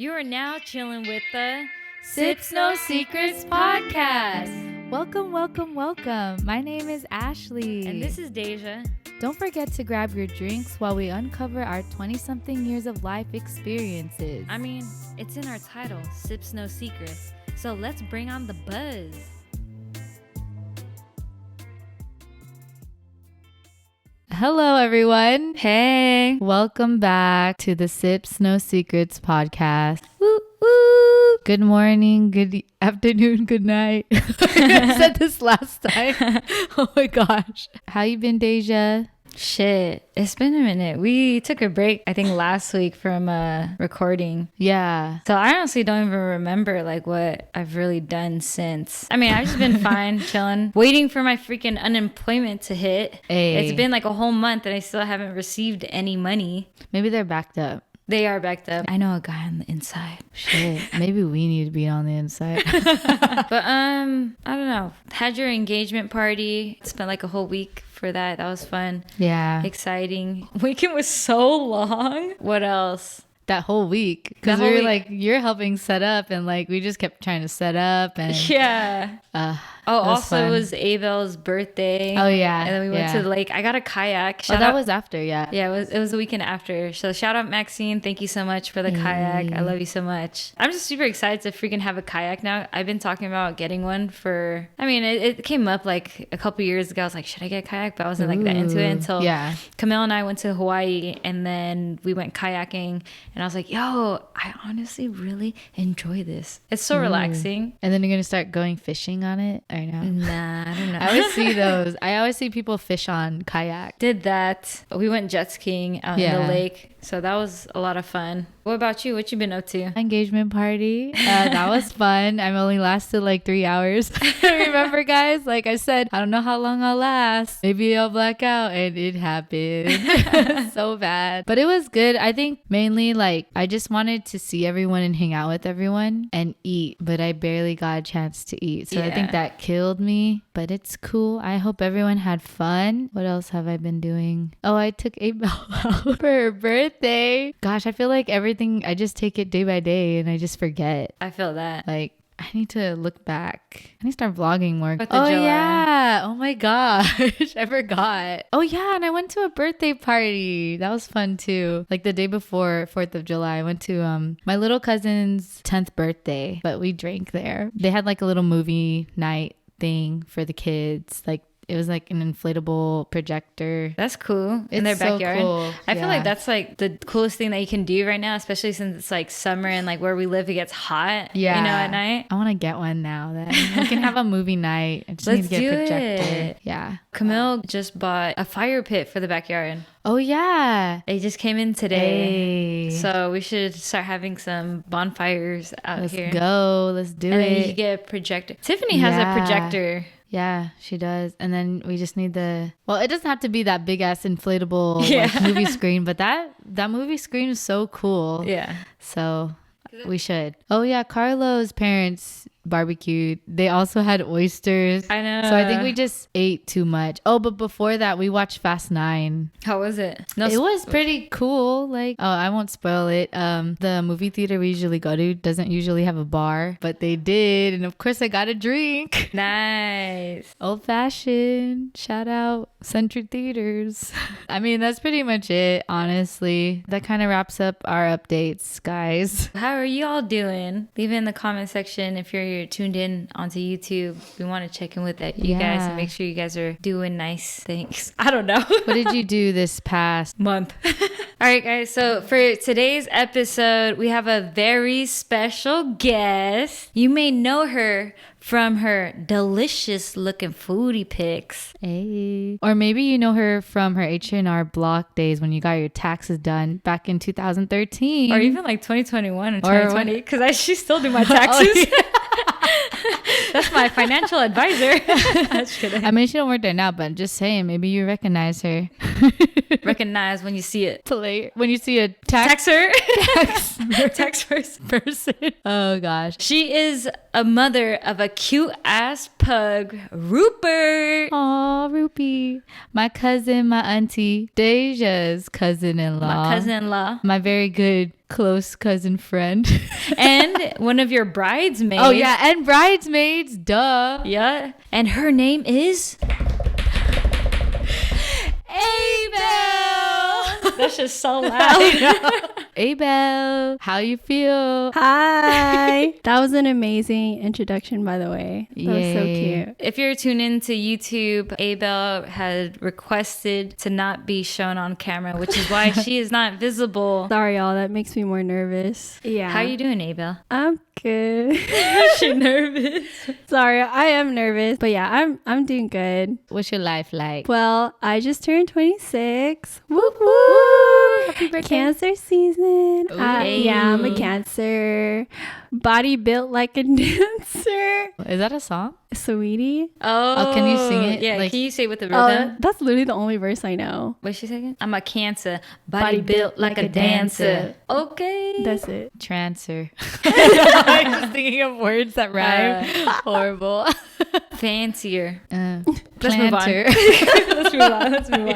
You are now chilling with the Sips No Secrets podcast. Welcome, welcome, welcome. My name is Ashley. And this is Daysia. Don't forget to grab your drinks while we uncover our 20-something years of life experiences. I mean, it's in our title, Sips No Secrets. So let's bring on the buzz. Hello, everyone. Hey. Welcome back to the Sips No Secrets podcast. Woo, woo. Good morning, good afternoon, good night. I said this last time. Oh my gosh. How you been, Daysia? Shit, it's been a minute. We took a break, I think, last week from recording. Yeah. So I honestly don't even remember like what I've really done since. I mean, I've just been fine, chilling, waiting for my freaking unemployment to hit. Hey. It's been like a whole month and I still haven't received any money. Maybe they're backed up. They are backed up. I know a guy on the inside. Shit. Maybe we need to be on the inside. But I don't know. Had your engagement party. Spent like a whole week for that. That was fun. Yeah. Exciting. Weekend was so long. What else? That whole week. Because we were like, you're helping set up and like we just kept trying to set up and yeah. Also fun. It was Aebelle's birthday. Oh yeah. And then we went to the lake. I got a kayak. That was after, yeah. Yeah, it was the weekend after. So shout out Maxine. Thank you so much for the kayak. I love you so much. I'm just super excited to freaking have a kayak now. I've been talking about getting one for, I mean, it came up like a couple years ago. I was like, should I get a kayak? But I wasn't like that into it until Camille and I went to Hawaii and then we went kayaking and I was like, yo, I honestly really enjoy this. It's so relaxing. And then you're going to start going fishing on it? Or no? Nah, I don't know. I always see those. I always see people fish on kayak. Did that. We went jet skiing out in the lake. So that was a lot of fun. What about you? What you been up to? Engagement party. That was fun. I've only lasted like 3 hours. Remember, guys? Like I said, I don't know how long I'll last. Maybe I'll black out. And it happened. So bad. But it was good. I think mainly like I just wanted to see everyone and hang out with everyone and eat. But I barely got a chance to eat. So I think that killed me. But it's cool. I hope everyone had fun. What else have I been doing? Oh, I took Aebelle out for her birthday. Gosh, I feel like everything, I just take it day by day and I just forget. I feel that. Like, I need to look back. I need to start vlogging more. July. Yeah. Oh my gosh. I forgot. Oh yeah. And I went to a birthday party. That was fun too. Like the day before 4th of July, I went to my little cousin's 10th birthday, but we drank there. They had like a little movie night thing for the kids. Like it was like an inflatable projector. That's cool. In their backyard. So cool. I feel like that's like the coolest thing that you can do right now, especially since it's like summer and like where we live, it gets hot. Yeah. You know, at night. I want to get one now. Then we can have a movie night. I just need to get a projector. Yeah. Camille just bought a fire pit for the backyard. Oh yeah. It just came in today. Hey. So we should start having some bonfires out here. Let's go. Let's do it. And then you should get a projector. Tiffany has a projector. Yeah, she does. And then we just need it doesn't have to be that big ass inflatable like, movie screen, but that movie screen is so cool. Yeah. So we should. Oh yeah, Carlo's parents barbecued. They also had oysters. I know. So I think we just ate too much. Oh, but before that we watched Fast 9. How was it? It was pretty cool. Like, oh, I won't spoil it. The movie theater we usually go to doesn't usually have a bar, but they did, and of course I got a drink. Nice. Old fashioned. Shout out Century Theaters. I mean, that's pretty much it, honestly. That kind of wraps up our updates, guys. How are you all doing? Leave it in the comment section if you're tuned in onto YouTube. We want to check in with you guys and make sure you guys are doing nice things. I don't know. What did you do this past month? All right, guys. So for today's episode, we have a very special guest. You may know her from her delicious looking foodie pics. Hey. Or maybe you know her from her H&R Block days when you got your taxes done back in 2013. Or even like 2021 or 2020 because she still do my taxes. Oh, yeah. That's my financial advisor. I mean, she don't work there now, but just saying, maybe you recognize her. Recognize when you see it. When you see a Taxer. tax person. Oh gosh. She is a mother of a cute ass pug, Rupert. Oh, Rupee. My cousin, my auntie, Daysia's cousin-in-law. My cousin-in-law. My very good close cousin friend. And one of your bridesmaids. Oh yeah, and bridesmaids, duh. Yeah. And her name is Aebelle. That's just so loud. Aebelle, how you feel? Hi. That was an amazing introduction, by the way. That was so cute. If you're tuned into YouTube, Aebelle had requested to not be shown on camera, which is why she is not visible. Sorry, y'all. That makes me more nervous. Yeah. How you doing, Aebelle? I'm good. She nervous. Sorry, I am nervous, but yeah, I'm doing good. What's your life like? Well, I just turned 26. Whoop whoop. Happy birthday. Cancer season. Yeah, I'm a Cancer. Body built like a dancer. Is that a song? Sweetie. Oh, can you sing it? Yeah, Like- can you say it with the rhythm? That's literally the only verse I know. What's she saying? I'm a Cancer, body built like a dancer. Okay. That's it. Trancer. I'm just thinking of words that rhyme. Horrible. Fancier. Let's move on. Let's move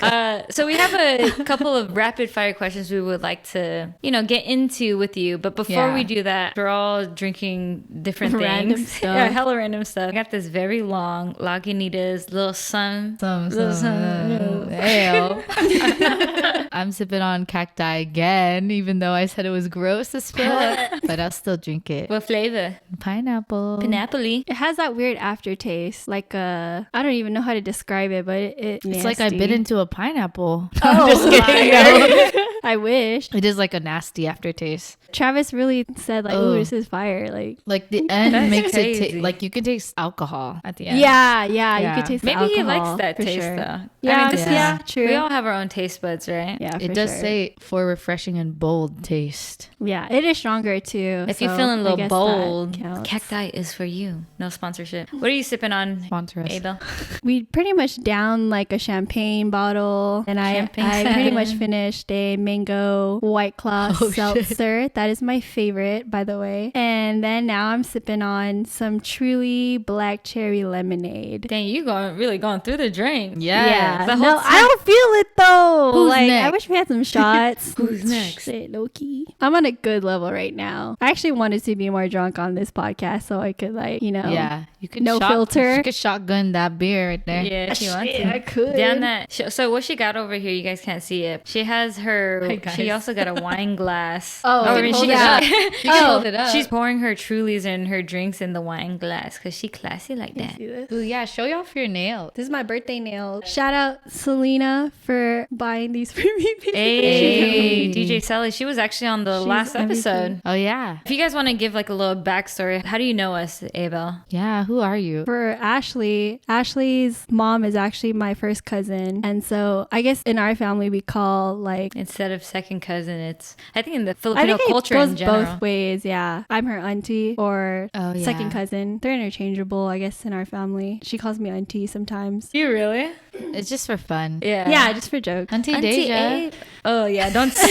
on. So we have a couple of rapid fire questions we would like to, get into with you. But before we do that, we're all drinking different Random things. stuff. Yeah, hella random stuff. I got this very long Lagunitas little sun. Ale. I'm sipping on cacti again, even though I said it was gross as fuck. But I'll still drink it. What flavor? Pineapple. Pineapple. It has that weird aftertaste, like I don't even know how to describe it, but It's like I bit into a pineapple. Oh, I'm just kidding. No. I wish. It is like a nasty aftertaste. Travis really said like, "Ooh, this is fire!" Like the end That's makes crazy. it like you can taste alcohol at the end. yeah, you Yeah. could taste. Maybe the he alcohol, likes that for taste sure. though. Yeah, I mean, yeah, true. We all have our own taste buds, right? Yeah, It for does sure. say for refreshing and bold taste. Yeah, it is stronger too. If you're so feeling a I little guess bold, that counts. cacti is for you. No sponsorship. What are you sipping on, Sponsor us. Aebelle? We pretty much downed like a champagne bottle, and I pretty much finished a mango White Claw seltzer. That is my favorite, by the way. And then now I'm sipping on some Truly black cherry lemonade. Dang, you really going through the drink. Yeah. The whole No, time. I don't feel it though. Who's I next? wish we had some shots. Who's next? Shit, low key. I'm on a good level right now. I actually wanted to be more drunk on this podcast so I could Yeah. You could No filter. You could shotgun that beer right there. Yeah, if you want Shit, to. I could. Down that. So what she got over here, you guys can't see it. She has her. Hi, guys. She also got a wine glass. Oh, I you mean, can she hold it got. up. You can hold it up. She's pouring her Trulies and her drinks in the wine glass because she classy like that. See this? Ooh, yeah. Show you off your nails. This is my birthday nail. Shout out Selena for buying these for me. Hey, DJ Sally. She was actually on the She's last episode. everything. Oh, yeah. If you guys want to give like a little backstory, how do you know us, Aebelle? Yeah. Who are you? For Ashley's mom is actually my first cousin. And so I guess in our family we call like Instead of second cousin, it's I think in the I Filipino think culture it goes in general. both ways, yeah. I'm her auntie or Oh, yeah. second cousin. They're interchangeable, I guess, in our family. She calls me auntie sometimes. You really? It's just for fun. Yeah. Yeah, just for jokes. Auntie Auntie Daysia. Abe. Oh yeah, don't say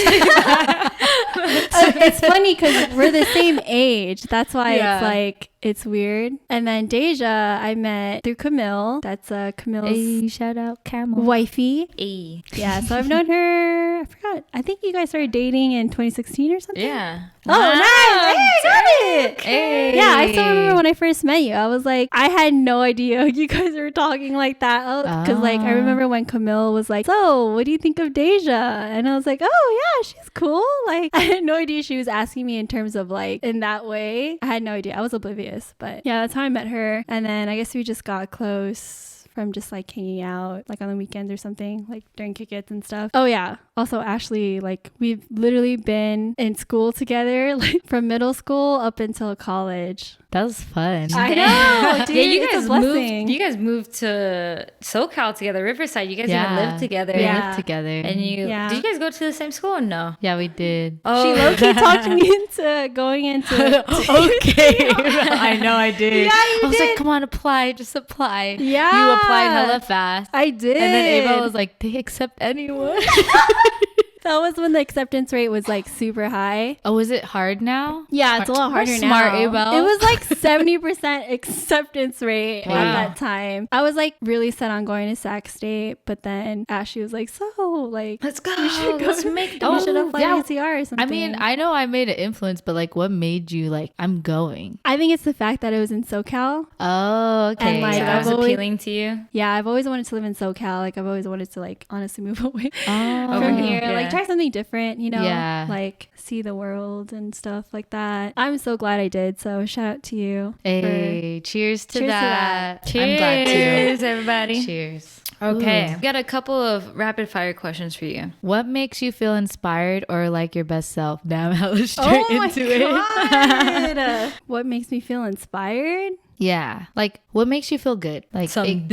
It's funny because we're the same age. That's why Yeah. it's like it's weird. And then Daysia, I met through Camille. That's Camille's Hey, shout out Camille. wifey. A. Yeah, so I've known her. I forgot. I think you guys started dating in 2016 or something. Yeah. Oh, nice. Hey, I got it. Hey. Yeah, I still remember when I first met you. I was like, I had no idea you guys were talking like that. Because, like, I remember when Camille was like, so, what do you think of Daysia? And I was like, oh, yeah, she's cool. Like, I had no idea she was asking me in terms of, like, in that way. I had no idea. I was oblivious. But, yeah, that's how I met her. And then I guess we just got close from just like hanging out like on the weekends or something, like during kick-its and stuff. Oh yeah, also Ashley, like we've literally been in school together like from middle school up until college. That was fun. I know, dude. Yeah, you it's guys a blessing. moved. You guys moved to SoCal together, Riverside. You guys even lived together. We Yeah. lived together. And Yeah. did you guys go to the same school or no? Yeah, we did. Oh, She low-key talked me into going into Okay. I know I did. Yeah, I you was did. like, come on, apply. Just apply. Yeah. You applied hella fast. I did. And then Aebelle was like, they accept anyone. that was when the acceptance rate was like super high. Oh, is it hard now? Yeah, it's a lot harder now. Smart, Aebelle. It was like 70% acceptance rate Wow. at that time. I was like really set on going to Sac State, but then Ashley was like, so like, let's go. we should go. Let's make we should apply yeah. to ATR or something. I mean, I know I made an influence, but like, what made you like, I'm going? I think it's the fact that it was in SoCal. Oh, okay. And, like, So that was I've always- appealing to you. Yeah, I've always wanted to live in SoCal. Like, I've always wanted to like honestly move away Oh. from here. Yeah. Like, try something different, you know? Yeah. Like, see the world and stuff like that. I'm so glad I did. So, shout out to you. Hey, cheers to Cheers to that. that. I'm glad Cheers, too. everybody. Cheers. Okay, Ooh. we got a couple of rapid fire questions for you. What makes you feel inspired or like your best self? Damn, I was straight into it. God. What makes me feel inspired? Yeah. Like, what makes you feel good? Like, Some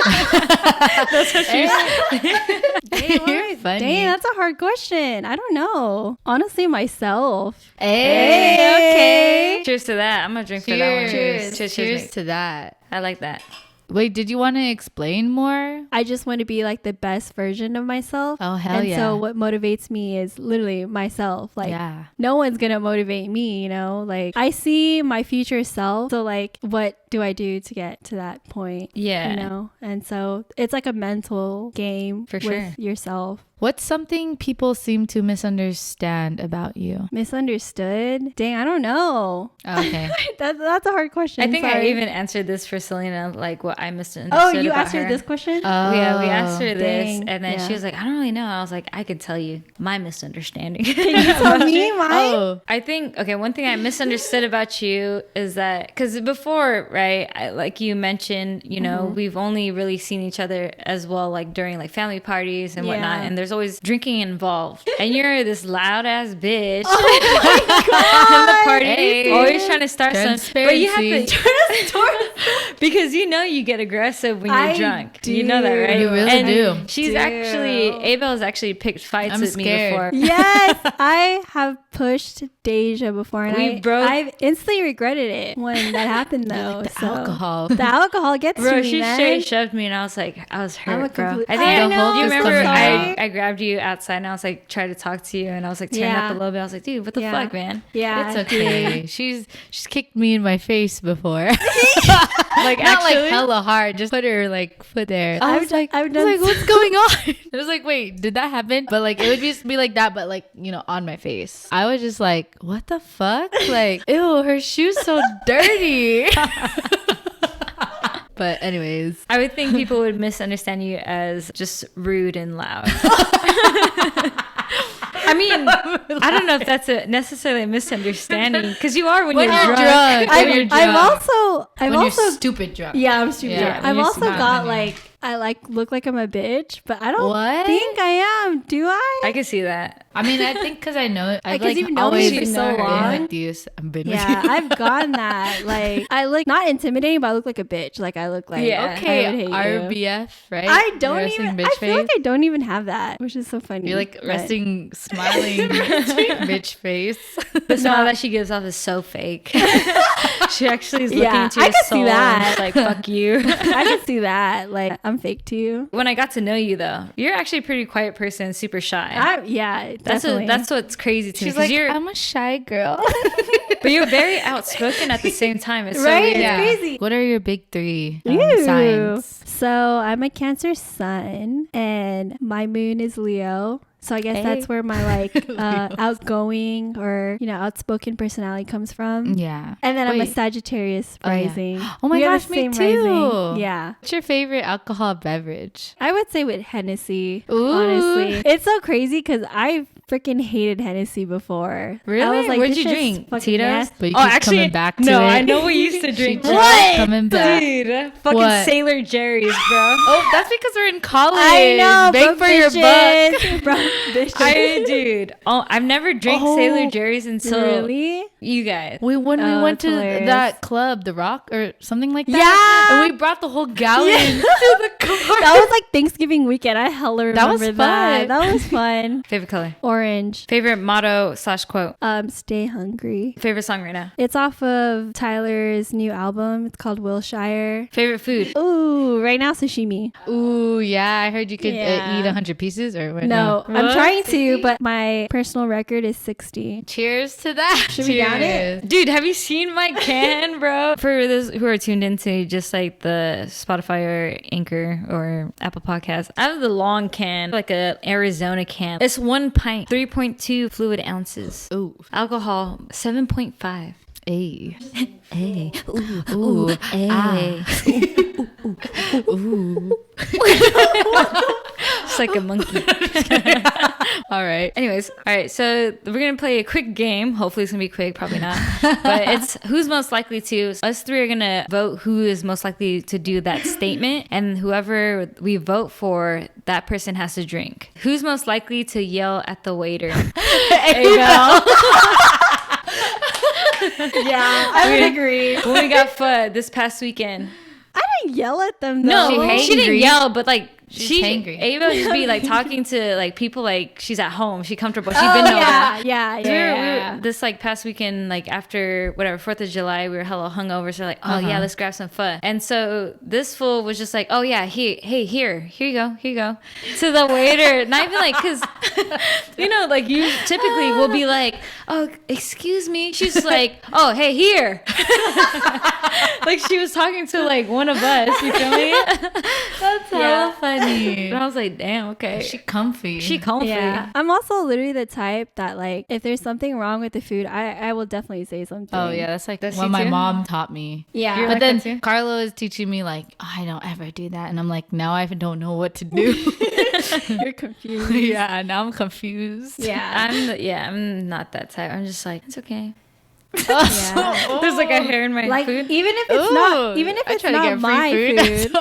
That's what she You're funny. Dang, that's a hard question. I don't know. Honestly, myself. Hey, okay. Cheers to that. I'm gonna drink for that one. Cheers. Cheers, Cheers mate. to that. I like that. Wait, did you want to explain more? I just want to be like the best version of myself. Oh, hell and yeah. so what motivates me is literally myself. Like, Yeah. no one's going to motivate me, you know? Like, I see my future self. So, like, what do I do to get to that point? Yeah. You know? And so it's like a mental game For with sure. yourself. What's something people seem to misunderstand about you? Misunderstood? Dang, I don't know. Okay. That's a hard question. I think I Sorry. even answered this for Selena, like what I misunderstood. Oh, you about asked her this question? Yeah, we asked her this, dang, and then yeah. she was like, "I don't really know." I was like, "I could tell you my misunderstanding." Can you tell me mine? Oh, I think one thing I misunderstood about you is that because before, right, like you mentioned, you know, we've only really seen each other as well, like during like family parties and whatnot, Yeah. and there's always drinking involved, and you're this loud ass bitch Oh my in the God. party, Hey, always trying to start some, but you have to Transparency. because you know you get aggressive when you're I drunk. You know that, do. right? You really and do. She's Do. actually Aebelle's actually picked fights I'm with scared. me before. Yes, I have pushed Daysia before, and We I've instantly regretted it when that happened, though. the so. alcohol. The alcohol gets Bro, to me, she man. straight shoved me, and I was like, I was I'm a hurt, bro. complete- I think I I know, you I'm remember so sorry. I grabbed you outside, and I was like, trying to talk to you, and I was like, turn Yeah. up a little bit. I was like, dude, what the Yeah. fuck, man? Yeah, It's okay. She's kicked me in my face before. Like, Not actually, like hella hard. Just put her like foot there. I I've was done- like, I've I was done like, what's going on? I was like, wait, did that happen? But like, it would just be like that, but like, you know, on my face. I was just like, what the fuck? Like, ew, her shoe's so dirty. But anyways, I would think people would misunderstand you as just rude and loud. I mean, I don't know if that's necessarily a misunderstanding because you are when you're drunk. I've also stupid drunk. yeah, I'm stupid. Yeah, I've when also you're got smart. like I like look like I'm a bitch, but I don't What? think I am. Do I? I can see that. I mean, I think because I know I've 'cause like you've known always me for so been long. with you. I've been Yeah, with you. I've gotten that. Like, I look not intimidating, but I look like a bitch. Like, I look like Yeah. Okay, I would hate you. RBF, right? I don't Resting even. bitch I feel face. like I don't even have that, which is so funny. You're like but- resting, smiling bitch face. The smile that she gives off is so fake. She actually is looking Yeah, into I your can see soul that. and is like, fuck you. I can see that. Like, I'm fake to you. When I got to know you, though, you're actually a pretty quiet person, super shy. Yeah, That's definitely. that's what's crazy to me. She's 'cause like, you're, I'm a shy girl. but you're very outspoken at the same time. It's so Right? weird. Yeah. crazy. What are your big three Ew. signs? So I'm a Cancer sun, and my moon is Leo. So I guess Hey. that's where my like outgoing or outspoken personality comes from. Yeah. And then I'm a Wait. Sagittarius Oh, yeah. rising. Oh my We have gosh, the me same too. rising. Yeah. What's your favorite alcohol beverage? I would say with Hennessy, Ooh. honestly. It's so crazy because I freaking hated Hennessy before. Really? I was like, What'd this you shit's drink? fucking Tito's? nasty. But you keep coming back to it. I know what you used to drink. She keeps coming back. Dude, fucking What? Sailor Jerry's, bro. Oh, that's because we're in college. I know. Beg for your buck. Bro, bitches. Dude. Oh, I've never drank Sailor Jerry's until Really? you guys. When we Oh, went that's to hilarious. that club, The Rock or something like that. Yeah. And we brought the whole gallon Yeah. to the car. That was like Thanksgiving weekend. I hella remember That was fun. That was fun. Favorite color? Orange. Favorite motto / quote? Stay hungry. Favorite song right now? It's off of Tyler's new album. It's called Wilshire. Favorite food? Ooh, right now sashimi. Ooh, yeah. I heard you could Yeah. eat 100 pieces or what? No, I'm What? trying to, but my personal record is 60. Cheers to that. Should we down it? Dude, have you seen my can, bro? For those who are tuned into just like the Spotify or Anchor or Apple Podcasts, I have the long can, like a Arizona can. It's 1 pint, 3.2 fluid ounces. Ooh. Alcohol, 7.5. Hey. Hey. Ooh. Ooh. Hey. Ooh. It's like a monkey. All right. Anyways, all right, so we're gonna play a quick game. Hopefully it's gonna be quick, probably not. But it's who's most likely to. Us three are gonna vote who is most likely to do that statement, and whoever we vote for, that person has to drink. Who's most likely to yell at the waiter? Aebelle. Yeah, I would agree. When we got FUD this past weekend. I didn't yell at them though. No, she didn't hangry. yell, but like She's hangry. Aebelle just be like talking to like people like she's at home, she's comfortable, she's Oh, been over. yeah. This like past weekend, like after whatever 4th of July, we were hella hungover, so we're like, oh yeah, let's grab some fun. And so this fool was just like, oh yeah, here you go, to the waiter. Not even like, cause you know, like you typically will be like, oh excuse me. She's like, oh hey, here. Like she was talking to like one of us. You feel me? That's hella funny. And I was like, damn, okay. She comfy. She comfy. Yeah, I'm also literally the type that like if there's something wrong with the food, I will definitely say something. Oh yeah, that's like That's what you my too? mom taught me. Yeah. You're But like then that too? Carlo is teaching me like, oh, I don't ever do that, and I'm like, now I don't know what to do. You're confused. Yeah, now I'm confused. Yeah. I'm not that type. I'm just like, it's okay. Yeah. There's like a hair in my Like food. even if it's Ooh, not, even if I it's try to not get free my food. food.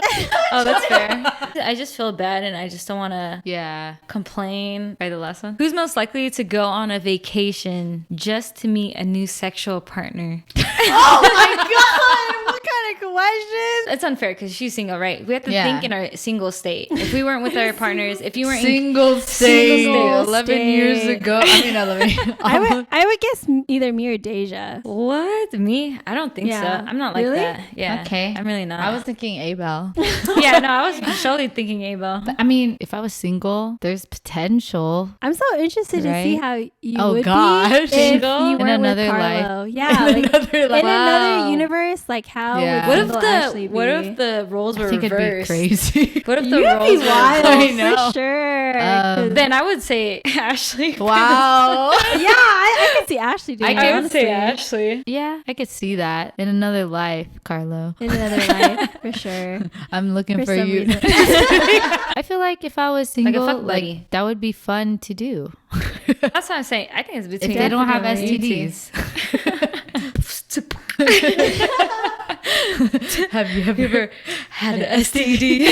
Oh, that's fair. I just feel bad and I just don't want to Yeah. complain. Right, the last one. Who's most likely to go on a vacation just to meet a new sexual partner? Oh my god! What kind of question? It's unfair because she's single, right? We have to Yeah. think in our single state. If we weren't with our partners, if you weren't in Single state. Single 11 years state. ago. I mean, 11. I would guess either me or Deja. what? Me? I don't think Yeah. so. I'm not like Really? that. Yeah. Okay. I'm really not. I was thinking Aebelle. yeah, no, I was surely thinking Aebelle. I mean, if I was single, there's potential. I'm so interested to see Right? how you Oh, would gosh. be if Single? you In weren't another with life. Carlo. Yeah, like, Another life. in another universe, like how Yeah. would What if single the Ashley be? what if the roles were I think it'd be reversed? crazy. What if the You'd roles be were wild I know. for sure. 'Cause- Then I would say Ashley. Wow. yeah, I could see Ashley doing it, I would say honestly. Ashley. Yeah, I could see that in another life, Carlo. In another life, for sure. I'm looking for some you. reason. I feel like if I was a single, fuck buddy. that would be fun to do. That's what I'm saying. I think it's between If they don't have Definitely. STDs. Have you You ever ever had an STD?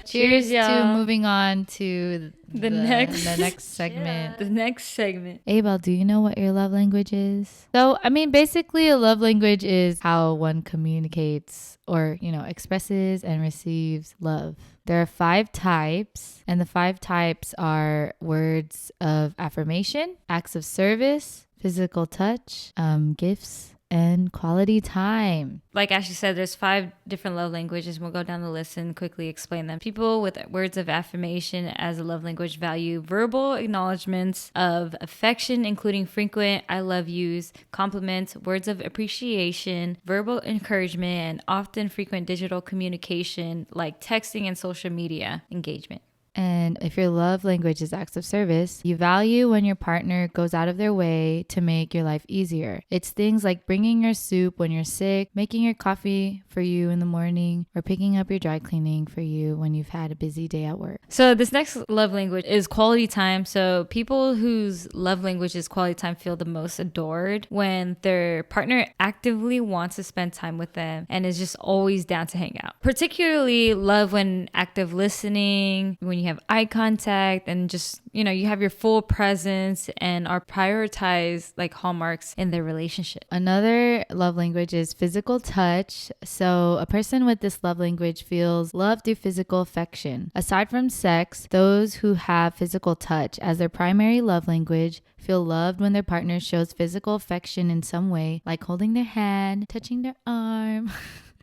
Cheers to y'all. moving on to The next- the next segment. The next segment. Aebelle, do you know what your love language is? So, I mean, basically a love language is how one communicates or, expresses and receives love. There are 5 types, and the 5 types are words of affirmation, acts of service, physical touch, gifts, and quality time. Like Ashley said, there's 5 different love languages. We'll go down the list and quickly explain them. People with words of affirmation as a love language value verbal acknowledgments of affection, including frequent I love yous, compliments, words of appreciation, verbal encouragement, and often frequent digital communication like texting and social media engagement. And if your love language is acts of service, you value when your partner goes out of their way to make your life easier. It's things like bringing your soup when you're sick, making your coffee for you in the morning, or picking up your dry cleaning for you when you've had a busy day at work. So this next love language is quality time. So people whose love language is quality time feel the most adored when their partner actively wants to spend time with them and is just always down to hang out. Particularly love when active listening, when you have eye contact and just, you know, you have your full presence and are prioritized like hallmarks in their relationship. Another love language is physical touch. So a person with this love language feels love through physical affection. Aside from sex, those who have physical touch as their primary love language feel loved when their partner shows physical affection in some way, like holding their hand, touching their arm,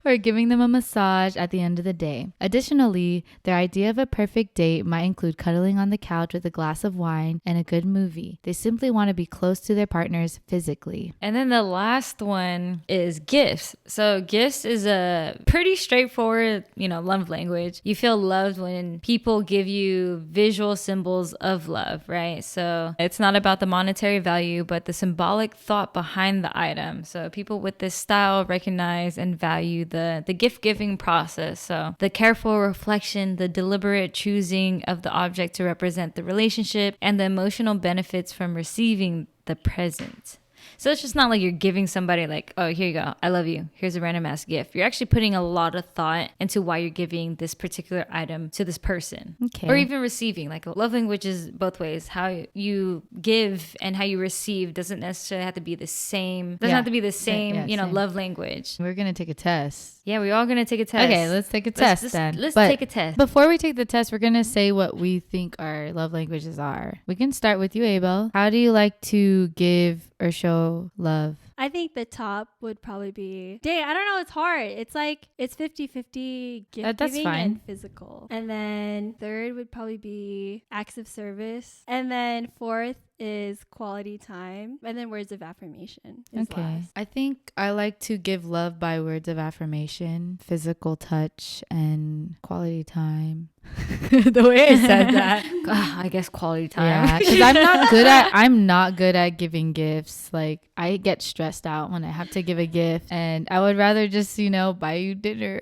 or giving them a massage at the end of the day. Additionally, their idea of a perfect date might include cuddling on the couch with a glass of wine and a good movie. They simply want to be close to their partners physically. And then the last one is gifts. So gifts is a pretty straightforward, love language. You feel loved when people give you visual symbols of love, right? So it's not about the monetary value, but the symbolic thought behind the item. So people with this style recognize and value the gift giving process. So the careful reflection, the deliberate choosing of the object to represent the relationship, and the emotional benefits from receiving the present. So it's just not like you're giving somebody like, oh, here you go, I love you, here's a random ass gift. You're actually putting a lot of thought into why you're giving this particular item to this person. Okay. Or even receiving. Like love language is both ways. How you give and how you receive doesn't necessarily have to be the same. Doesn't have to be the same, same. love language. We're going to take a test. Yeah, we're all going to take a test. Okay, let's take a test then. Let's take a test. Before we take the test, we're going to say what we think our love languages are. We can start with you, Aebelle. How do you like to give or show love? I think the top would probably be, I don't know, it's hard. It's like, it's 50-50 gift giving and physical. And then third would probably be acts of service. And then fourth is quality time. And then words of affirmation is last. I think I like to give love by words of affirmation, physical touch, and quality time. The way I said that. I guess quality time. Yeah, because I'm not good at giving gifts. Like I get stressed out when I have to give a gift, and I would rather just buy you dinner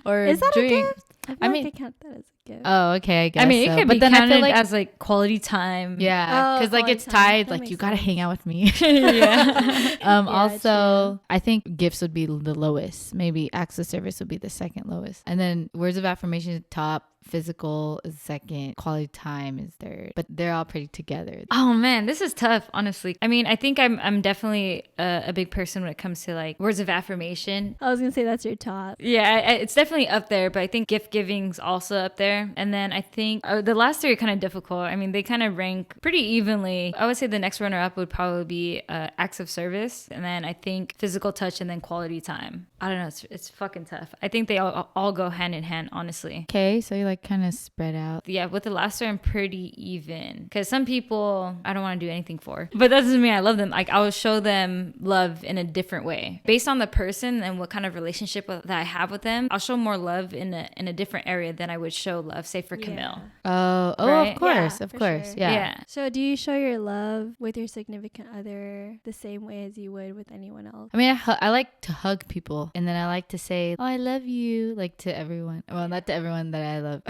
or is that drink. A gift? I mean, I count that as a gift. Oh, okay, I guess. I mean, it could be then counted I feel like as like quality time. Yeah, because like it's tied. Like you gotta hang out with me. Yeah. Also, true. I think gifts would be the lowest. Maybe acts of service would be the second lowest, and then words of affirmation is top. Physical is second, quality time is third, but they're all pretty together. Oh man, this is tough, honestly. I mean, I think I'm definitely a big person when it comes to like words of affirmation. I was gonna say that's your top. Yeah, it's definitely up there, but I think gift giving's also up there. And then I think the last three are kind of difficult. I mean, they kind of rank pretty evenly. I would say the next runner up would probably be acts of service, and then I think physical touch, and then quality time. I don't know, it's fucking tough. I think they all go hand in hand, honestly. Okay, so you're like kind of spread out. Yeah, with the last three I'm pretty even, because some people I don't want to do anything for, but that doesn't mean I love them. Like I will show them love in a different way based on the person and what kind of relationship that I have with them. I'll show more love in a different area than I would show love, say for Camille. Oh, right? Of course, Yeah, of course. sure. Yeah. So do you show your love with your significant other the same way as you would with anyone else? I mean, I like to hug people, and then I like to say, "Oh, I love you," like to everyone. Well, not to everyone that I love.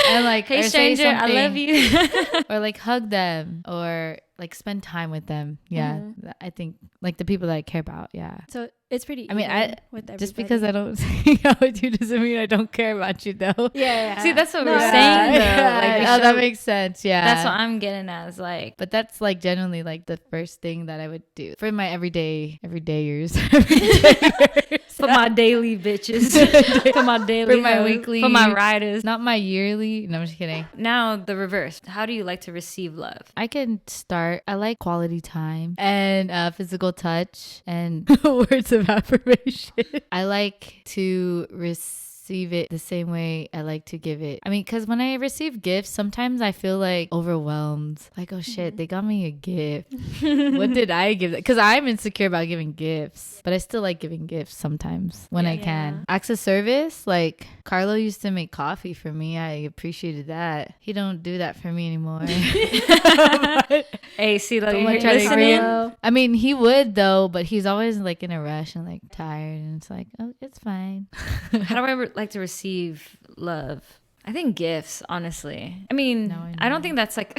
And like, hey stranger, I love you. Or like hug them, or like spend time with them. Yeah, I think like the people that I care about. Yeah. So it's pretty. I mean, with everybody. just because I don't hang out with you doesn't mean I don't care about you, though. Yeah. See, that's what we're saying, though. Like, that makes sense. Yeah, that's what I'm getting at. Is like, but that's like genuinely like the first thing that I would do for my everydayers. for my daily bitches, for my daily, for my hoes, weekly, for my riders, not my yearly. No, I'm just kidding. Now the reverse. How do you like to receive love? I can start. I like quality time and physical touch and words of affirmation. I like to receive receive it the same way I like to give it. I mean, because when I receive gifts, sometimes I feel like overwhelmed. Like, oh shit, they got me a gift. What did I give? Because I'm insecure about giving gifts, but I still like giving gifts sometimes when I can. Acts of service, like Carlo used to make coffee for me. I appreciated that. He don't do that for me anymore. Hey, CeeLo, Don't you're try to listening? agree. I mean, he would though, but he's always like in a rush and like tired, and it's like, oh, it's fine. How do I like to receive love? I think gifts, honestly. I mean, I don't think that's like,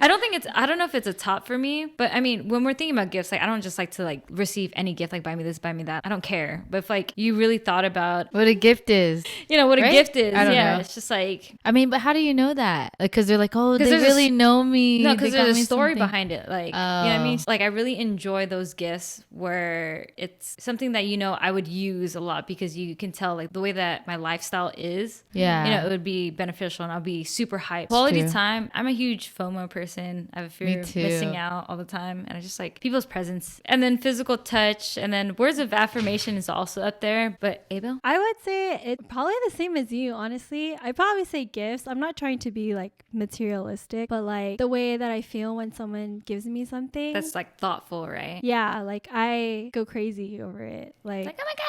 I don't know if it's a top for me, but I mean, when we're thinking about gifts, like I don't just like to like receive any gift, like buy me this, buy me that. I don't care. But if like you really thought about what a gift is, what right? a gift is. I don't know. It's just like, I mean, but how do you know that? Like, cause they're like, oh, they there's really know me. No, because They got there's a me story something. behind it. Like, you know what I mean? Like, I really enjoy those gifts where it's something that, I would use a lot because you can tell, like, the way that my lifestyle is. Yeah. It would be beneficial and I'll be super hyped. Quality true. time. I'm a huge FOMO person. I have a fear of missing out all the time. And I just like people's presence. And then physical touch. And then words of affirmation is also up there. But Aebelle? I would say it's probably the same as you, honestly. I'd probably say gifts. I'm not trying to be like materialistic, but like the way that I feel when someone gives me something. That's like thoughtful, right? Yeah, like I go crazy over it. Like oh my God.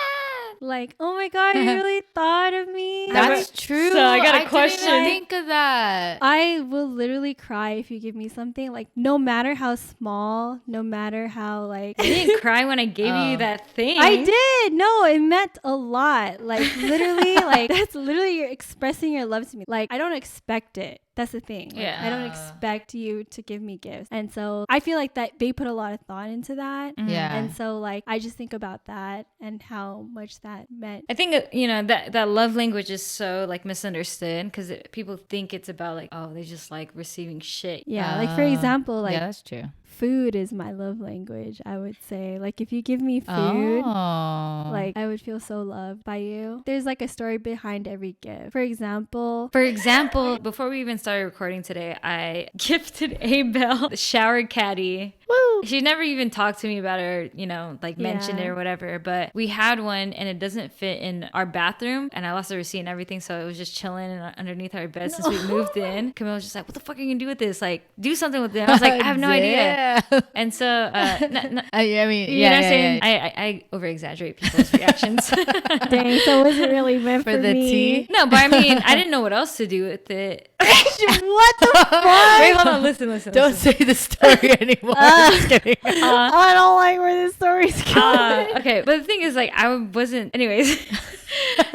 Like, oh my God, you really thought of me? That's true. So I got a question. Didn't even think of that. I will literally cry if you give me something. Like, no matter how small, no matter how like... I didn't cry when I gave you that thing. I did. No, it meant a lot. Like, literally, like, that's literally you're expressing your love to me. Like, I don't expect it. That's the thing. Like, Yeah. I don't expect you to give me gifts. And so I feel like that they put a lot of thought into that. Yeah. And so like I just think about that and how much that meant. I think that love language is so like misunderstood because people think it's about like, oh, they just like receiving shit. Yeah. Like for example, like yeah, that's true. Food is my love language, I would say. Like if you give me food, like I would feel so loved by you. There's like a story behind every gift. For example, before we even started recording today, I gifted Aebelle the shower caddy. Woo! She never even talked to me about it or, mentioned it or whatever. But we had one and it doesn't fit in our bathroom. And I lost the receipt and everything. So it was just chilling underneath our bed since we moved in. Camille was just like, what the fuck are you going to do with this? Like, do something with it. And I was like, I have no idea. And so, I mean, you know what I'm saying? I over-exaggerate people's reactions. Dang, so was it really meant for the me? tea? No, but I mean, I didn't know what else to do with it. What the fuck? Wait, hold on, listen. Don't say the story anymore. I'm just kidding. I don't like where this story's going. Okay, but the thing is, like, I wasn't, anyways.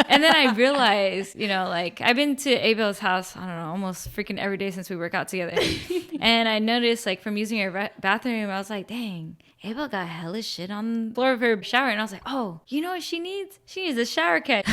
And then I realized, I've been to Aebelle's house, I don't know, almost freaking every day since we work out together. And I noticed, like, from using her bathroom, I was like, dang, Aebelle got hella shit on the floor of her shower. And I was like, oh, you know what she needs? She needs a shower cat.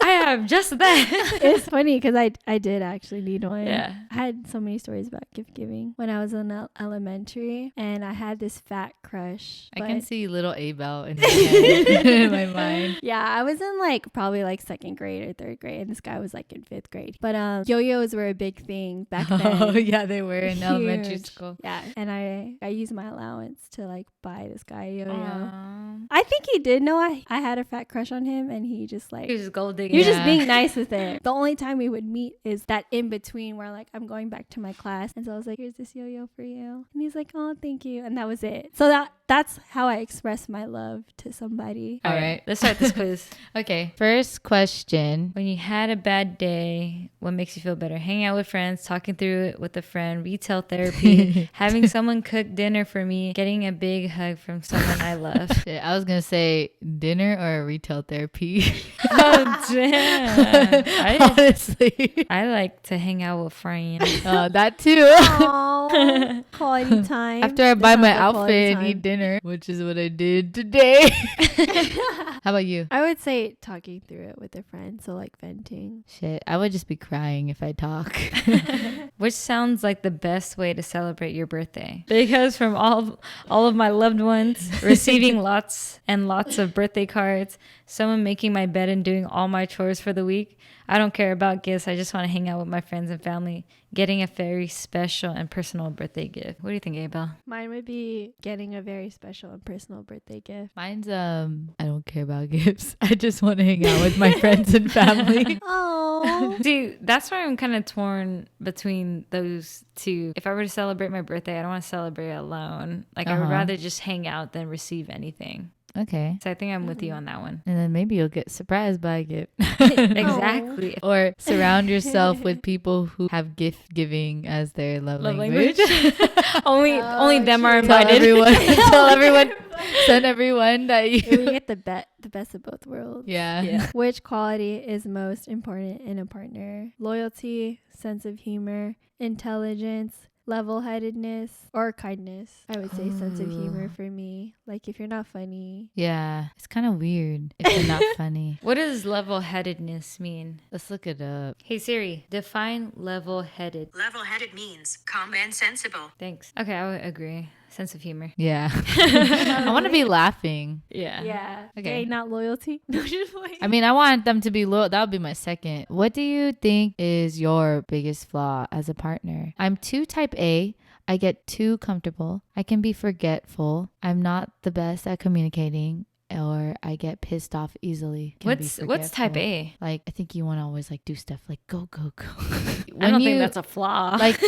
I have just that. It's funny because I did actually need one. Yeah. I had so many stories about gift giving when I was in elementary, and I had this fat crush. I can but- see little Aebelle in my head, in my mind. Yeah, I was in like probably like second grade or third grade, and this guy was like in fifth grade. But yo-yos were a big thing back then. Oh yeah, they were in elementary Huge. school. Yeah, and I used my allowance to like buy this guy a yo-yo. Aww. I think he did know I had a fat crush on him, and he just like He was just gold digging. You're just being nice with it. The only time we would meet is that in between where like I'm going back to my class, and so I was like, here's this yo-yo for you, and he's like, oh, thank you, and that was it. So that's how I express my love to somebody. All right, let's start this quiz. Okay, first question. When you had a bad day, what makes you feel better? Hanging out with friends, talking through it with a friend, retail therapy, having someone cook dinner for me, getting a big hug from someone I love. Shit, I was gonna say dinner or retail therapy. Oh, damn. Honestly, I like to hang out with friends. that too. Aww, quality time. After I That buy sounds my like quality outfit and time. eat dinner, which is what I did today. How about you? I would say talking through it with a friend, so like venting. Shit, I would just be crying if I talk. Which sounds like the best way to celebrate your birthday? Because from all of my loved ones receiving lots and lots of birthday cards, someone making my bed and doing all my chores for the week, I don't care about gifts. I just want to hang out with my friends and family. Getting a very special and personal birthday gift. What do you think, Aebelle? Mine would be getting a very special and personal birthday gift. Mine's I don't care about gifts. I just want to hang out with my friends and family. Oh. See, that's why I'm kind of torn between those two. If I were to celebrate my birthday, I don't want to celebrate alone. Like, I would rather just hang out than receive anything. Okay. So I think I'm with you on that one. And then maybe you'll get surprised by a gift. Exactly. Or surround yourself with people who have gift giving as their love language. only them are Tell invited. everyone, send everyone that you. We get the best of both worlds. Yeah. Which quality is most important in a partner? Loyalty, sense of humor, intelligence, level-headedness, or kindness. I would say sense of humor for me. Like, if you're not funny. Yeah. It's kind of weird if you're not funny. What does level-headedness mean? Let's look it up. Hey Siri, define level-headed. Level-headed means calm and sensible. Thanks. Okay, I would agree. Sense of humor. Yeah. I want to be laughing. Yeah. Yeah. Okay. Not loyalty. No, just like. I mean, I want them to be loyal. That would be my second. What do you think is your biggest flaw as a partner? I'm too type A. I get too comfortable. I can be forgetful. I'm not the best at communicating. Or I get pissed off easily. What's type A? Like, I think you want to always like do stuff like go. I don't think that's a flaw. Like,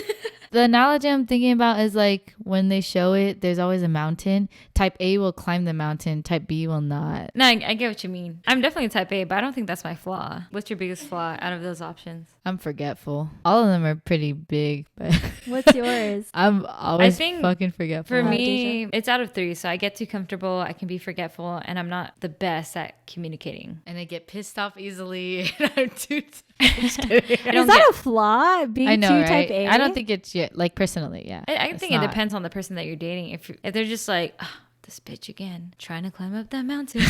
the analogy I'm thinking about is like when they show it, there's always a mountain. Type A will climb the mountain. Type B will not. No, I get what you mean. I'm definitely type A, but I don't think that's my flaw. What's your biggest flaw out of those options? I'm forgetful. All of them are pretty big, but What's yours? I'm always think fucking forgetful. For me, it's out of 3. So I get too comfortable. I can be forgetful, and I'm not the best at communicating. And I get pissed off easily. And I'm too. Is that a flaw? Being I know, too right? type A? I don't think it's yet. Like, personally, yeah. I It's think not. it depends on the person that you're dating. If they're just like, oh, this bitch again, trying to climb up that mountain.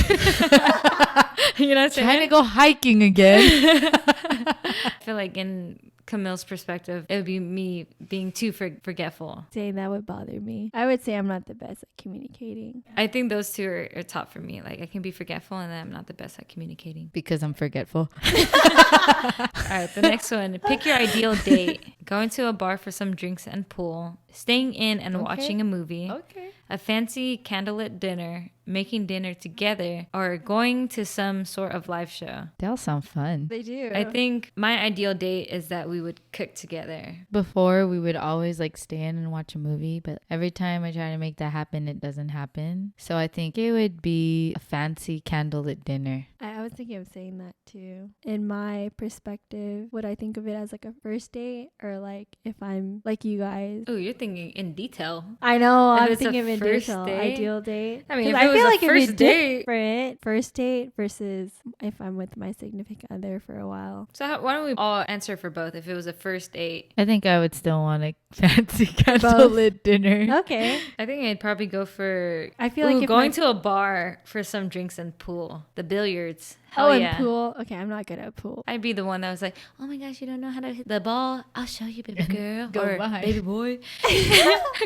You know what I'm saying? Trying to go hiking again. I feel like in Camille's perspective, it would be me being too forgetful. Saying that would bother me. I would say I'm not the best at communicating. I think those two are top for me. Like, I can be forgetful, and then I'm not the best at communicating. Because I'm forgetful. All right, the next one. Pick your ideal date. Going to a bar for some drinks and pool. Staying in and watching a movie. Okay. A fancy candlelit dinner. Making dinner together. Or going to some sort of live show. They all sound fun. They do. I think my ideal date is that we would cook together. Before, we would always like stand and watch a movie, but every time I try to make that happen, it doesn't happen. So I think it would be a fancy candlelit dinner. I was thinking of saying that too. In my perspective, would I think of it as like a first date or like if I'm like you guys? Oh, you're thinking in detail. I know. If I'm it's a thinking of first detail. date? Ideal date. I mean, 'Cause if it was feel a like it'd be first date- different first date versus if I'm with my significant other for a while. So why don't we all answer for both if it was a first date? I think I would still want a fancy candlelit dinner. Okay. I think I'd probably go for I feel like if going my- to a bar for some drinks and pool. The billiards. Hell Oh, and yeah. pool. Okay, I'm not good at pool. I'd be the one that was like, oh my gosh, you don't know how to hit the ball? I'll show you, baby girl. Go or by. baby boy.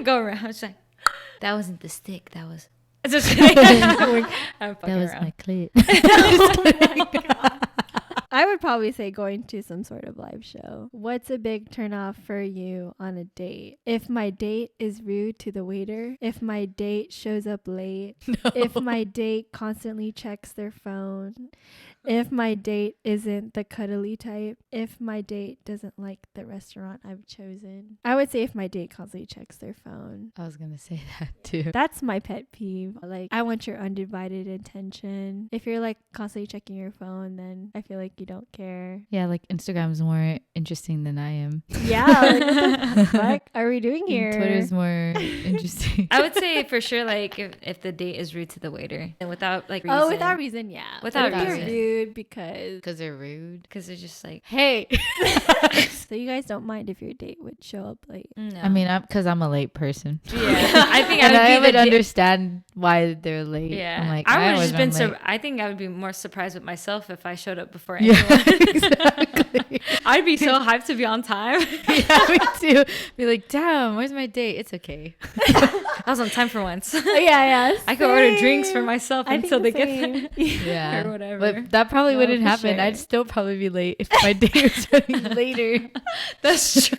Go around. It's like, that wasn't the stick. That was... I'm just kidding. I'm fucking That was around. my clit. I would probably say going to some sort of live show. What's a big turnoff for you on a date? If my date is rude to the waiter, if my date shows up late, if my date constantly checks their phone, if my date isn't the cuddly type, if my date doesn't like the restaurant I've chosen. I would say if my date constantly checks their phone. I was gonna say that too. That's my pet peeve. Like, I want your undivided attention. If you're like constantly checking your phone, then I feel like you don't care. Yeah, like Instagram's more interesting than I am. Yeah, like, what the fuck are we doing here? Twitter's more interesting. I would say for sure, like, if the date is rude to the waiter and without, like, reason. Oh, without reason, yeah. Without But if reason. you're rude because Because they're rude. Because they're just like, Hey. so you guys don't mind if your date would show up late. no. I mean, because I'm a late person. yeah. I think And I I would would be understand why they're late. Yeah. I'm like, I would have always just been run late. I think I would be more surprised with myself if I showed up before Yeah, anyone. exactly. I'd be so hyped to be on time. Yeah, me too. Be like, damn, where's my date? It's okay. I was on time for once. Yeah. I could order drinks for myself I think until the they get same. there. Yeah. Or whatever. But that that probably No, wouldn't for happen. sure. I'd still probably be late if my day was running later. That's true.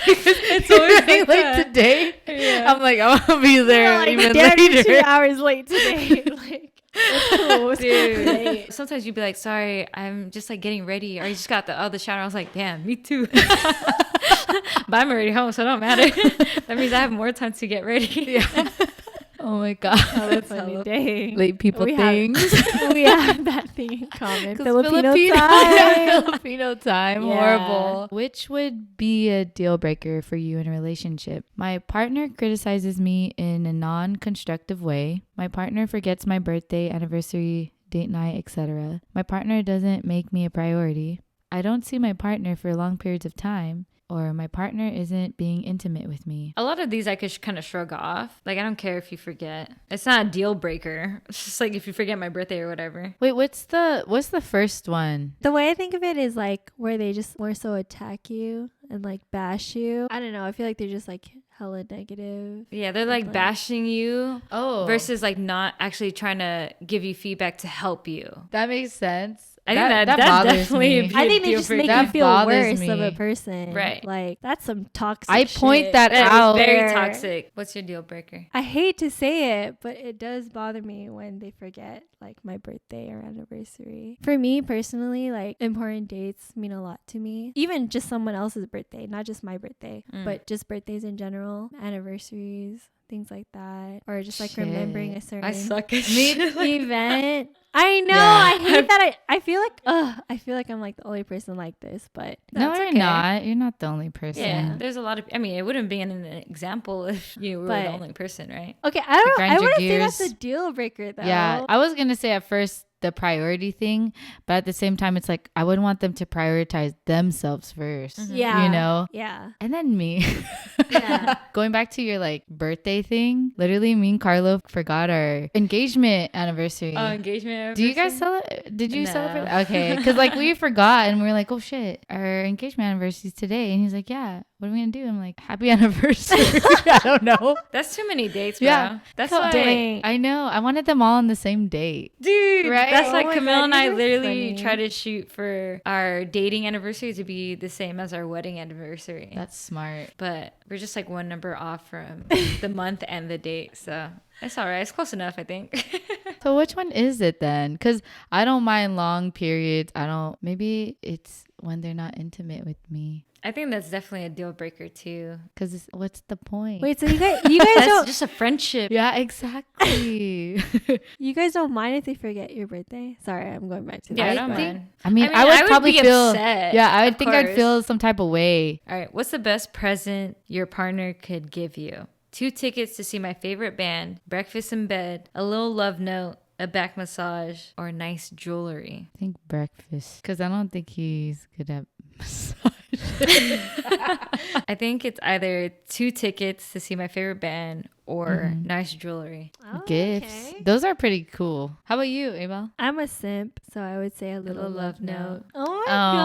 It's always late today. Yeah. I'm like, I'm gonna be there Like, even damn, you're 2 later. hours late today. Like, it's Dude, sometimes you'd be like, sorry, I'm just like getting ready, or you just got the shower. I was like, damn, me too. But I'm already home, so it don't matter. That means I have more time to get ready. Yeah. Oh my god. That's funny. Dang. Late people We things. we have that thing in common. 'Cause Filipino Yeah, time. Filipino time. Yeah. Horrible. Which would be a deal breaker for you in a relationship? My partner criticizes me in a non-constructive way. My partner forgets my birthday, anniversary, date night, etc. My partner doesn't make me a priority. I don't see my partner for long periods of time. Or my partner isn't being intimate with me. A lot of these I could kind of shrug off. Like, I don't care if you forget. It's not a deal breaker. It's just like if you forget my birthday or whatever. Wait, what's the first one? The way I think of it is like where they just more so attack you and like bash you. I don't know. I feel like they're just like hella negative. Yeah, they're like bashing you Oh, versus like not actually trying to give you feedback to help you. that makes sense. I think that bothers definitely me. be I think they deal just breaker. make That you feel bothers worse of me. a person. Right. Like, that's some toxic I point shit. that That is out. very There. toxic. What's your deal breaker? I hate to say it, but it does bother me when they forget like my birthday or anniversary. For me personally, like important dates mean a lot to me. Even just someone else's birthday, not just my birthday, but just birthdays in general, anniversaries, things like that, or just like remembering a certain I suck at Me shit. like event. I know. Yeah. I hate that. I feel like I feel like I'm like the only person like this, but No, that's you're okay. not. You're not the only person. Yeah, there's a lot of. I mean, it wouldn't be an example if you were But- the only person, right? Okay, I don't. grind I your wouldn't say gears. that's a deal breaker though. Yeah, I was gonna say at first the priority thing, but at the same time, it's like I wouldn't want them to prioritize themselves 1st. Yeah. You know, Yeah. and then me. Yeah. Going back to your like birthday thing, literally, me and Carlo forgot our engagement anniversary. Oh, engagement. Do you guys anniversary? celebrate? Did you No. celebrate? Okay, because like we forgot and we were like, oh shit, our engagement anniversary is today, and he's like, yeah. What are we gonna do? I'm like, happy anniversary. I don't know. That's too many dates, bro. Yeah. That's So- why. Dang. I know. I wanted them all on the same date. Dude, Right? that's Oh like my Camille God, and I you guys literally funny. try to shoot for our dating anniversary to be the same as our wedding anniversary. That's smart. But we're just like one number off from the month and the date. So it's all right. It's close enough, I think. So which one is it then? Because I don't mind long periods. Maybe it's when they're not intimate with me. I think that's definitely a deal breaker too. Because what's the point? Wait, so you guys That's don't just a friendship. Yeah, exactly. you guys don't mind if they forget your birthday? Sorry, I'm going back to that. Yeah, I I don't think- mind. I mean, I would would probably be feel upset, Yeah, I of would think I'd course. feel some type of way. All right. What's the best present your partner could give you? 2 tickets to see my favorite band, breakfast in bed, a little love note, a back massage, or nice jewelry. I think breakfast. Because I don't think he's good at massage. I think it's either 2 tickets to see my favorite band or Mm-hmm. nice jewelry. Oh, Gifts. okay. Those are pretty cool. How about you, Aebelle? I'm a simp, so I would say a little love note. Oh my Aw.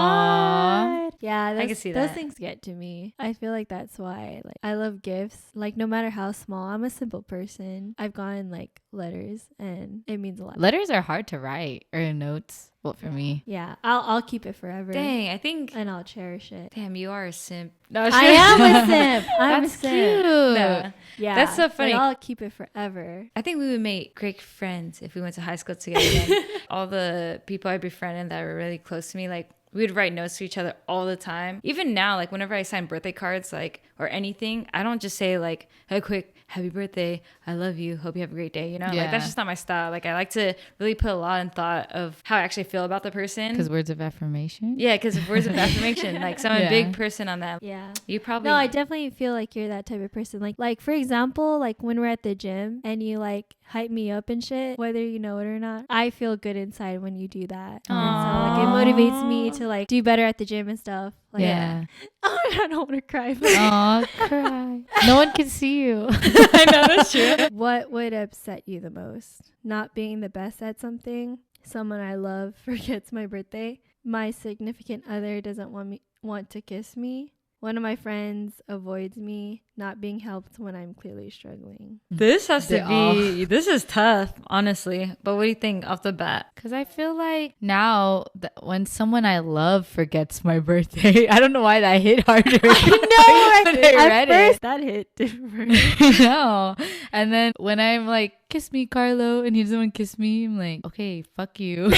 god. Yeah, I can see those that. things get to me. I feel like that's why like I love gifts. Like no matter how small, I'm a simple person. I've gotten like letters and it means a lot. Letters are hard to write or notes. Well, for me. Yeah, I'll keep it forever. Dang, I think. And I'll cherish it. Damn, you are a simp. No, I am a simp. I'm That's a simp. cute. No. Yeah, That's so but funny. I'll keep it forever. I think we would make great friends if we went to high school together. Then. All the people I befriended that were really close to me, like we would write notes to each other all the time. Even now, like whenever I sign birthday cards, like or anything, I don't just say like a quick happy birthday, I love you, hope you have a great day. You know, Yeah. like that's just not my style. Like I like to really put a lot in thought of how I actually feel about the person. Because words of affirmation. Yeah, because words of affirmation. Like so I'm a Yeah. big person on that. Yeah. You probably No, I definitely feel like you're that type of person. Like for example, like when we're at the gym and you like hype me up and shit, whether you know it or not, I feel good inside when you do that. And so like it motivates me to like do better at the gym and stuff. Like, Yeah. I don't want to cry. But Aw, cry. No one can see you. I know that's true. what would upset you the most? Not being the best at something, someone I love forgets my birthday, my significant other doesn't want to kiss me, One of my friends avoids me, not being helped when I'm clearly struggling. This has to be, this is tough, honestly. But what do you think off the bat? Because I feel like now when someone I love forgets my birthday, I don't know why that hit harder. I know. When I read first, it. that hit different. No. And then when I'm like, kiss me, Carlo, and he doesn't want to kiss me, I'm like, okay, fuck you.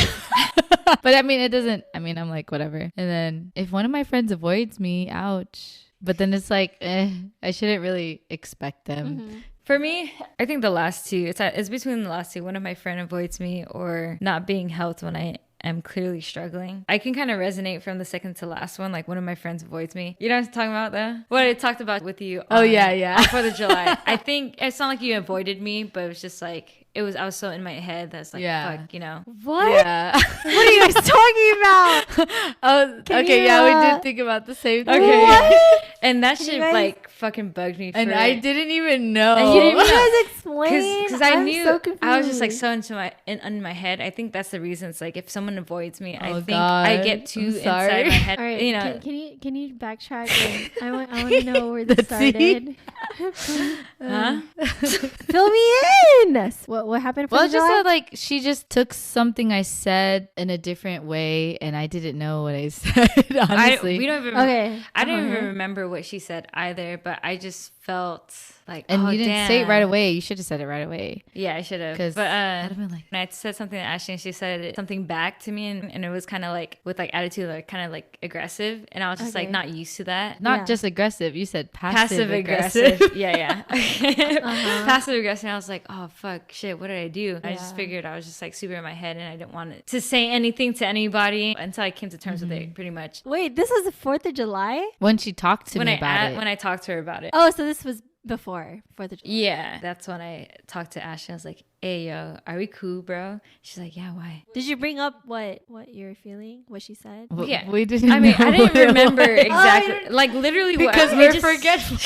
But I mean, it doesn't, I mean, I'm like, whatever. And then if one of my friends avoids me, ouch. But then it's like, I shouldn't really expect them. Mm-hmm. For me, I think the last two, it's between the last two. One of my friend avoids me or not being helped when I am clearly struggling. I can kind of resonate from the second to last one. Like one of my friends avoids me. You know what I'm talking about though? What I talked about with you. Oh, yeah. On 4th of July. I think it's not like you avoided me, but it was just like, I was so in my head that's like, fuck, you know. What? Yeah. What are you guys talking about? We did think about the same thing. Okay. What? And that shit like fucking bugged me. And I didn't even know. And you didn't You even know. guys explain. Because I I'm knew so confused. I was just like so into in my head. I think that's the reason. It's like if someone avoids me, I think God. I get too inside my head. All right, you know, can you backtrack? I want to know where this started. huh? Fill me in. What happened? Well, just that, like she just took something I said in a different way, and I didn't know what I said. Honestly, We don't even. Okay. I don't even remember what she said either. But I just felt like, and you didn't damn. say it right away. You should have said it right away. Yeah, I should have. Because But I'd have been like, when I said something to Ashley and she said something back to me and it was kind of like with like attitude, like kind of like aggressive, and I was just like not used to that. not just aggressive. You said Passive aggressive. yeah. Passive aggressive. And I was like, oh fuck, shit, what did I do? I just figured I was just like super in my head and I didn't want to say anything to anybody until I came to terms with it, pretty much. Wait, this was the 4th of July? When she talked to me about it. When I talked to her about it. Oh, so this was before 4th of July. Yeah, that's when I talked to Ashley. I was like, hey, yo, are we cool, bro? She's like, yeah, why? Did you bring up what you're feeling? What she said? Yeah. We didn't I mean, know I didn't what it remember was. exactly. Like, literally Because what we're just- forgetful.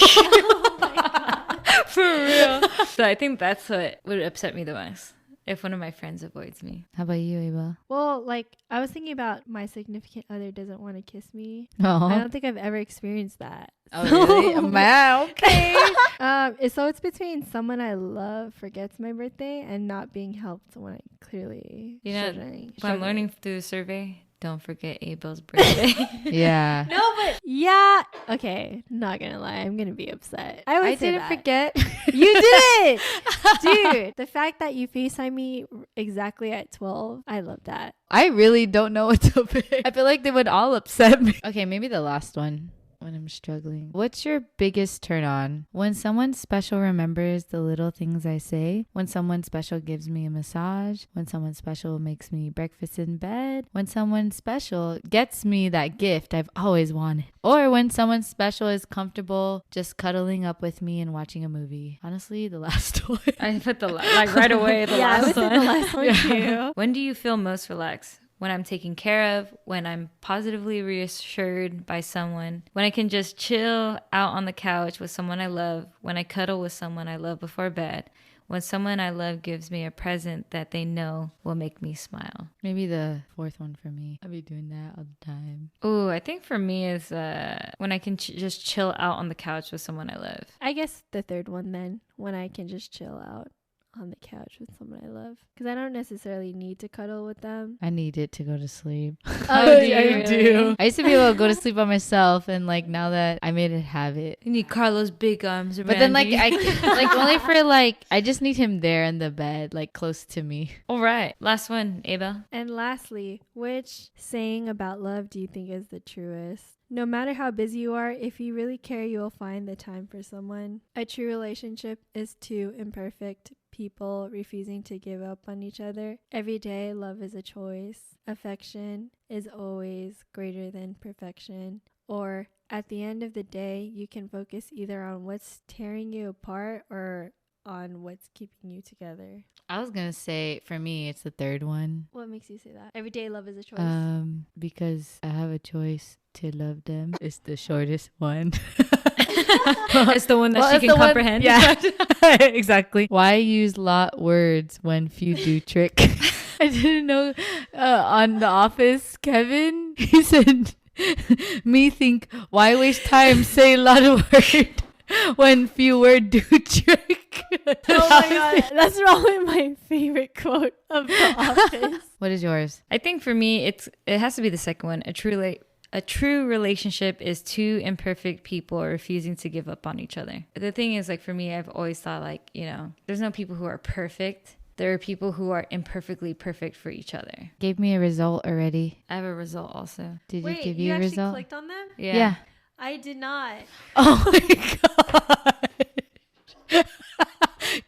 For real. So I think that's what would upset me the most. If one of my friends avoids me. How about you, Aebelle? Well, like I was thinking about my significant other doesn't want to kiss me. Oh, I don't think I've ever experienced that. oh really? Man, okay. So it's between someone I love forgets my birthday and not being helped when I clearly You know, struggling. What I'm learning through the survey, don't forget Aebelle's birthday. Yeah. No, but yeah. Okay, not gonna lie, I'm gonna be upset. I didn't forget. You did it, dude. The fact that you FaceTime me exactly at 12, I love that. I really don't know what to pick. I feel like they would all upset me. Okay, maybe the last one. When I'm struggling. What's your biggest turn on? When someone special remembers the little things I say. When someone special gives me a massage. When someone special makes me breakfast in bed. When someone special gets me that gift I've always wanted. Or when someone special is comfortable just cuddling up with me and watching a movie. Honestly, the last one. I put like right away the I last would say one. the last one too. When do you feel most relaxed? When I'm taken care of, when I'm positively reassured by someone, when I can just chill out on the couch with someone I love, when I cuddle with someone I love before bed, when someone I love gives me a present that they know will make me smile. Maybe the fourth one for me. I'll be doing that all the time. Ooh, I think for me is when I can just chill out on the couch with someone I love. I guess the third one then, when I can just chill out on the couch with someone I love, because I don't necessarily need to cuddle with them. I need it to go to sleep. Oh, do you I really? do. I used to be able to go to sleep by myself, and like now that I made it habit. You need Carlos' big arms around But then like you. I like only for like I just need him there in the bed, like close to me. All right, last one, Aebelle. And lastly, which saying about love do you think is the truest? No matter how busy you are, if you really care, you will find the time for someone. A true relationship is two imperfect people refusing to give up on each other. Every day, love is a choice. Affection is always greater than perfection. Or at the end of the day, you can focus either on what's tearing you apart or on what's keeping you together. I was gonna say for me it's the third one. What makes you say that? Every day, love is a choice. Because I have a choice to love them. It's the shortest one. It's the one that she can comprehend. Yeah, exactly. Why use lot words when few do trick? I didn't know. On The Office, Kevin, he said, Me think, why waste time say a lot of word when few word do trick? Oh my god, that's probably my favorite quote of The Office. What is yours? I think for me, it has to be the second one. A true relationship is two imperfect people refusing to give up on each other. The thing is, like, for me, I've always thought, like, you know, there's no people who are perfect. There are people who are imperfectly perfect for each other. Gave me a result already. I have a result also. Did Wait, you give you a actually result? clicked on them? Yeah. I did not. Oh my god.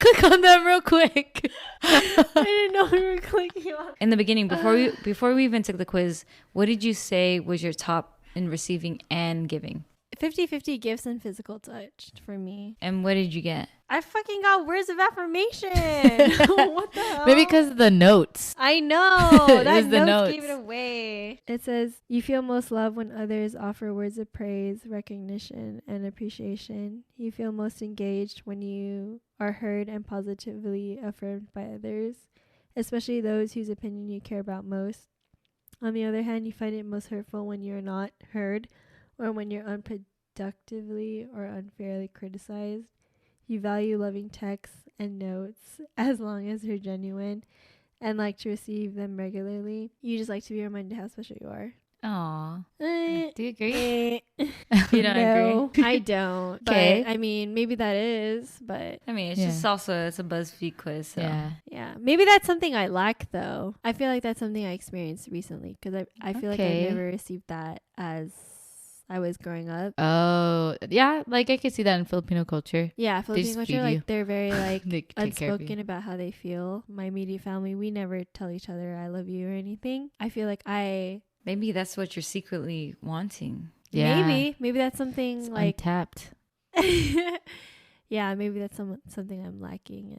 Click on them real quick. I didn't know we were clicking on. In the beginning, before we even took the quiz, what did you say was your top in receiving and giving? 50-50 gifts and physical touch for me. And what did you get? I fucking got words of affirmation. What the hell? Maybe because of the notes. I know. It That was the notes gave notes. it away. It says, you feel most love when others offer words of praise, recognition, and appreciation. You feel most engaged when you are heard and positively affirmed by others, especially those whose opinion you care about most. On the other hand, you find it most hurtful when you're not heard or when you're unproductively or unfairly criticized. You value loving texts and notes as long as they're genuine and like to receive them regularly. You just like to be reminded how special you are. Aw. Eh, Do you agree? You don't no, agree? I don't. Okay. But I mean, maybe that is, but I mean, it's Yeah. just also, it's a BuzzFeed quiz. So. Yeah. yeah, maybe that's something I lack though. I feel like that's something I experienced recently because I feel like I Okay. never received that as I was growing up. Oh, yeah. Like I could see that in Filipino culture. Yeah, Filipino just culture, feed you. like they're very like They take care of you. unspoken about how they feel. My immediate family, we never tell each other I love you or anything. I feel like Maybe that's what you're secretly wanting. Yeah. maybe that's something It's like untapped. yeah, maybe that's something I'm lacking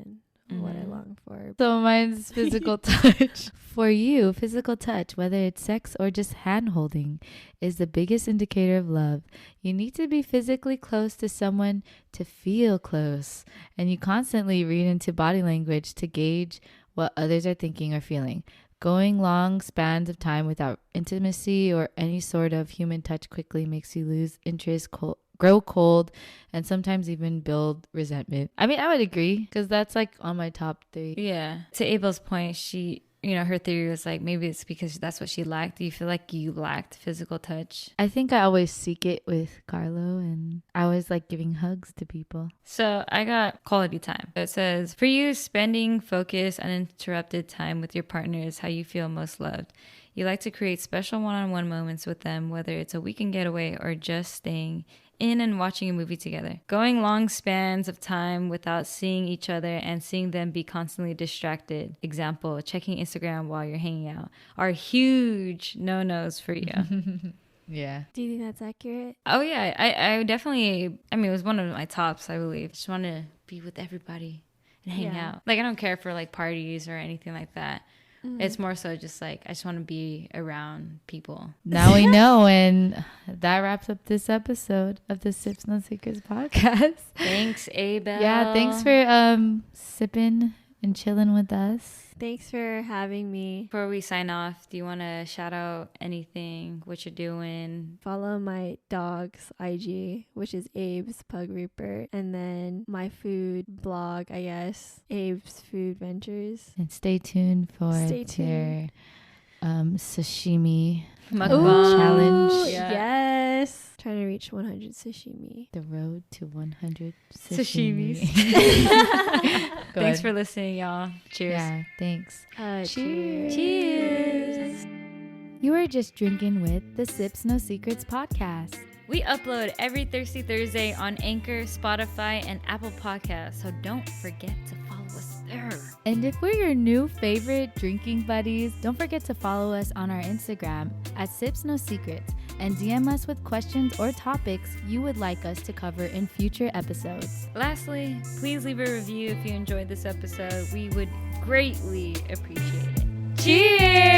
in what I Mhm. long for. So mine's physical touch. For you, physical touch, whether it's sex or just hand holding, is the biggest indicator of love. You need to be physically close to someone to feel close. And you constantly read into body language to gauge what others are thinking or feeling. Going long spans of time without intimacy or any sort of human touch quickly makes you lose interest, grow cold, and sometimes even build resentment. I mean, I would agree because that's like on my top 3. Yeah. To Aebelle's point, her theory was like, maybe it's because that's what she lacked. Do you feel like you lacked physical touch? I think I always seek it with Carlo, and I always like giving hugs to people. So I got quality time. It says, for you, spending focused, uninterrupted time with your partner is how you feel most loved. You like to create special one-on-one moments with them, whether it's a weekend getaway or just staying in and watching a movie together. Going long spans of time without seeing each other and seeing them be constantly distracted, example, checking Instagram while you're hanging out, are huge no-nos for you. Yeah. Do you think that's accurate? Oh yeah, I definitely, I mean, it was one of my tops, I believe. Just want to be with everybody and hang Yeah. out. Like, I don't care for like parties or anything like that. It's more so just like, I just want to be around people. Now we know, and that wraps up this episode of the Sips No Secrets podcast. Thanks, Aebelle. Yeah, thanks for sipping and chilling with us. Thanks for having me. Before we sign off, do you want to shout out anything, what you're doing? Follow my dog's IG, which is Abe's Pug Reaper, and then my food blog, I guess, Abe's Food Ventures. And stay tuned for Stay their sashimi Mukbang. challenge. Yeah. Yes. Trying to reach 100 sashimi. The road to 100 Sashimis. sashimi. Go Thanks ahead. for listening, y'all. Cheers. Yeah, thanks. Cheers. Cheers. You are just drinking with the Sips No Secrets podcast. We upload every Thirsty Thursday on Anchor, Spotify, and Apple Podcasts, so don't forget to follow us there. And if we're your new favorite drinking buddies, don't forget to follow us on our Instagram at Sips No Secrets and DM us with questions or topics you would like us to cover in future episodes. Lastly, please leave a review if you enjoyed this episode. We would greatly appreciate it. Cheers!